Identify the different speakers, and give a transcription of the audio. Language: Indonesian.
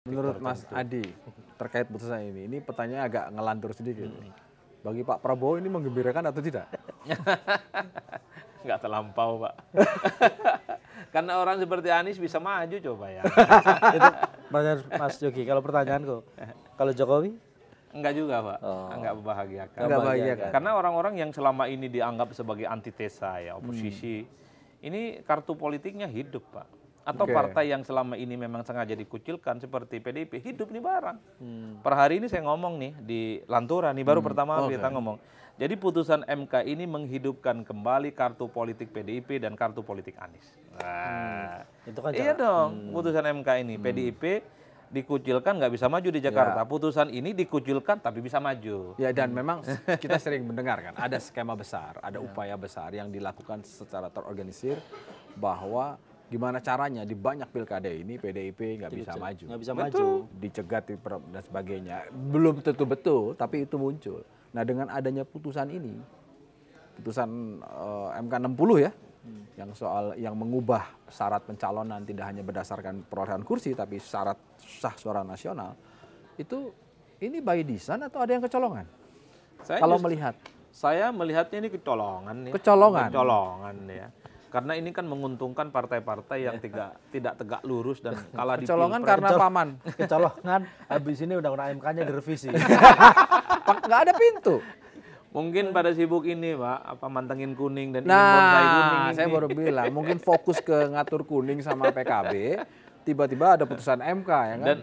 Speaker 1: Menurut Mas Adi, terkait putusan ini pertanyaannya agak ngelantur sedikit. Bagi Pak Prabowo ini menggembirakan atau tidak?
Speaker 2: Nggak terlampau, Pak. Karena orang seperti Anies bisa maju, coba ya.
Speaker 3: Itu pertanyaan Mas Yogi. Kalau pertanyaanku, kalau Jokowi?
Speaker 2: Enggak juga, Pak.
Speaker 3: Oh.
Speaker 2: Enggak membahagiakan.
Speaker 1: Enggak bahagiakan.
Speaker 2: Karena orang-orang yang selama ini dianggap sebagai antitesa ya, oposisi, ini kartu politiknya hidup, Pak. Atau
Speaker 1: Oke.
Speaker 2: partai yang selama ini memang sengaja dikucilkan seperti PDIP, hidup nih barang. Per hari ini saya ngomong nih di Lantura nih, baru pertama kali kita ngomong. Jadi putusan MK ini menghidupkan kembali kartu politik PDIP dan kartu politik Anies. Nah,
Speaker 3: Itu kan
Speaker 2: iya dong, putusan MK ini. PDIP dikucilkan nggak bisa maju di Jakarta. Putusan ini dikucilkan tapi bisa maju.
Speaker 1: Ya, dan memang kita sering mendengar kan, ada skema besar, ada upaya besar yang dilakukan secara terorganisir bahwa gimana caranya di banyak pilkada ini PDIP nggak bisa maju.
Speaker 3: Nggak bisa maju.
Speaker 1: Dicegat dan sebagainya. Belum tentu betul, tapi itu muncul. Nah, dengan adanya putusan ini, putusan MK 60 ya, yang mengubah syarat pencalonan tidak hanya berdasarkan perolehan kursi, tapi syarat sah suara nasional, itu ini by design atau ada yang kecolongan? Kalau melihat.
Speaker 2: Saya melihatnya ini kecolongan ya.
Speaker 1: Kecolongan
Speaker 2: ya. Karena ini kan menguntungkan partai-partai yang tidak tegak lurus dan kalah di
Speaker 1: Kecolongan
Speaker 2: Pilpres.
Speaker 1: karena paman.
Speaker 3: Kecolongan, habis ini undang-undang MK-nya direvisi.
Speaker 1: Nggak ada pintu.
Speaker 2: Mungkin pada sibuk ini, Pak, mantengin kuning dan ingin
Speaker 1: Nah,
Speaker 2: bonsai kuning ini.
Speaker 1: saya baru bilang, mungkin fokus ke ngatur kuning sama PKB, tiba-tiba ada putusan MK ya kan.
Speaker 2: Dan